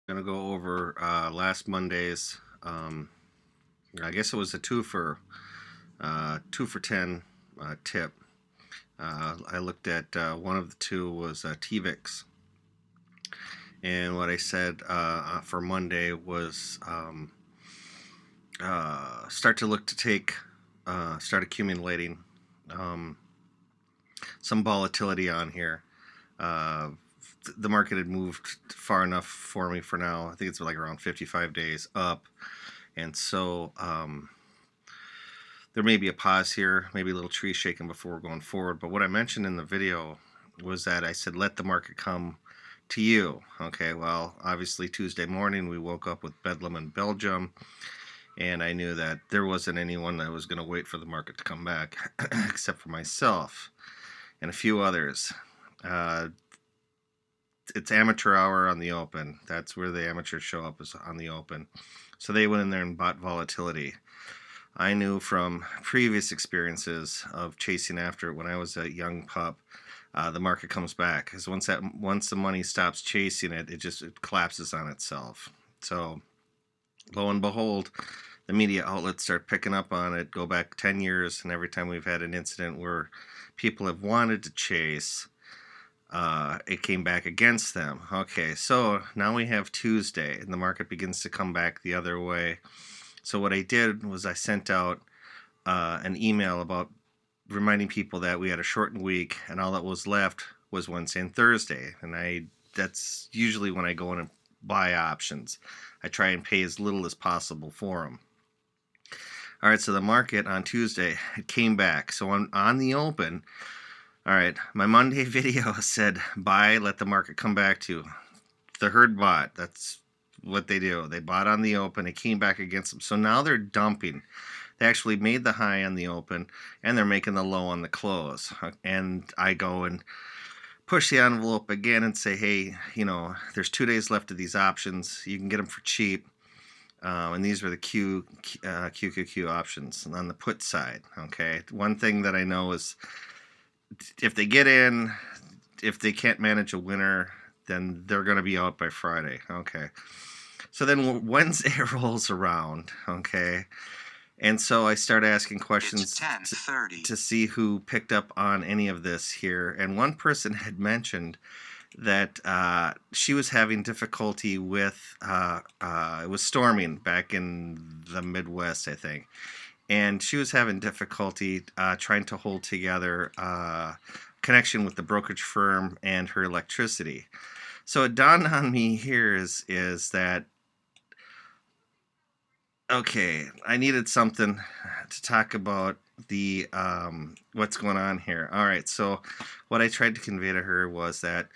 Gonna go over last Monday's. I guess it was a two for 10 tip. I looked at one of the two was TVIX, and what I said for Monday was start to look to start accumulating um, some volatility on here. Uh, the market had moved far enough for me for now. I think it's like around 55 days up. And so there may be a pause here, maybe a little tree shaking before we're going forward. But what I mentioned in the video was that I said, let the market come to you. Okay, well, obviously Tuesday morning we woke up with Bedlam in Belgium, and I knew that there wasn't anyone that was going to wait for the market to come back except for myself and a few others. Uh, it's amateur hour on the open. That's where the amateurs show up, is on the open. So they went in there and bought volatility. I knew from previous experiences of chasing after it when I was a young pup, the market comes back, because once the money stops chasing it, it collapses on itself. So lo and behold, the media outlets start picking up on it. Go back 10 years, and every time we've had an incident where people have wanted to chase, it came back against them. Okay, so now we have Tuesday, and the market begins to come back the other way. So what I did was I sent out an email about reminding people that we had a shortened week, and all that was left was Wednesday and Thursday. And that's usually when I go in and buy options. I try and pay as little as possible for them. All right, so the market on Tuesday, it came back. So on the open, all right, my Monday video said, buy, let the market come back to. The herd bought. That's what they do. They bought on the open. It came back against them. So now they're dumping. They actually made the high on the open, and they're making the low on the close. And I go and push the envelope again and say, hey, there's 2 days left of these options. You can get them for cheap. And these were the QQQ options on the put side. Okay. One thing that I know is if they get in, if they can't manage a winner, then they're going to be out by Friday. Okay. So then Wednesday rolls around. Okay. And so I start asking questions to see who picked up on any of this here. And one person had mentioned that she was having difficulty with, it was storming back in the Midwest, I think. And she was having difficulty trying to hold together connection with the brokerage firm and her electricity. So it dawned on me here is that, okay, I needed something to talk about the what's going on here. All right, so what I tried to convey to her was that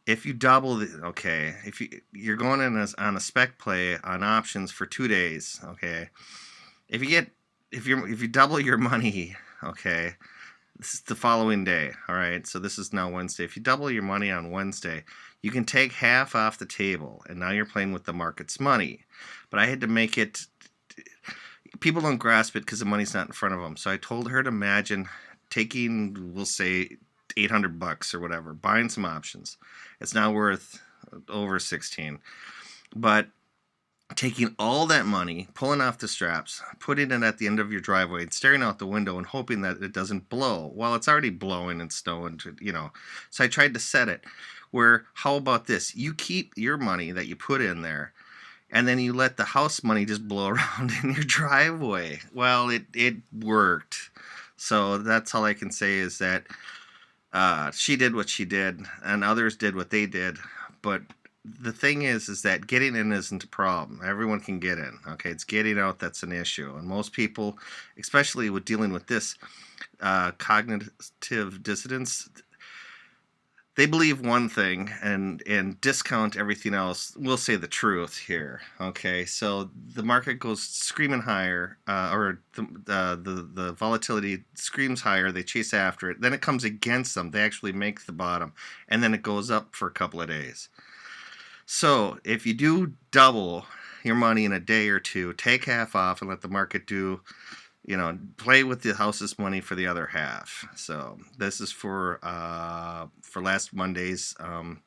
if you double if you're going in on a spec play on options for 2 days, okay, if you double your money, okay, this is the following day. All right, so this is now Wednesday. If you double your money on Wednesday, you can take half off the table, and now you're playing with the market's money. But I had to make it. People don't grasp it because the money's not in front of them. So I told her to imagine taking, we'll say, $800 or whatever, buying some options. It's now worth over 16, but taking all that money, pulling off the straps, putting it at the end of your driveway, and staring out the window and hoping that it doesn't blow. Well, it's already blowing and snowing, So I tried to set it where, how about this? You keep your money that you put in there, and then you let the house money just blow around in your driveway. Well, it worked. So that's all I can say is that she did what she did, and others did what they did. But the thing is that getting in isn't a problem. Everyone can get in. Okay, it's getting out that's an issue. And most people, especially with dealing with this cognitive dissonance, they believe one thing and discount everything else. We'll say the truth here. Okay, so the market goes screaming higher, or the volatility screams higher. They chase after it. Then it comes against them. They actually make the bottom, and then it goes up for a couple of days. So if you do double your money in a day or two, take half off and let the market do, play with the house's money for the other half. So this is for last Monday's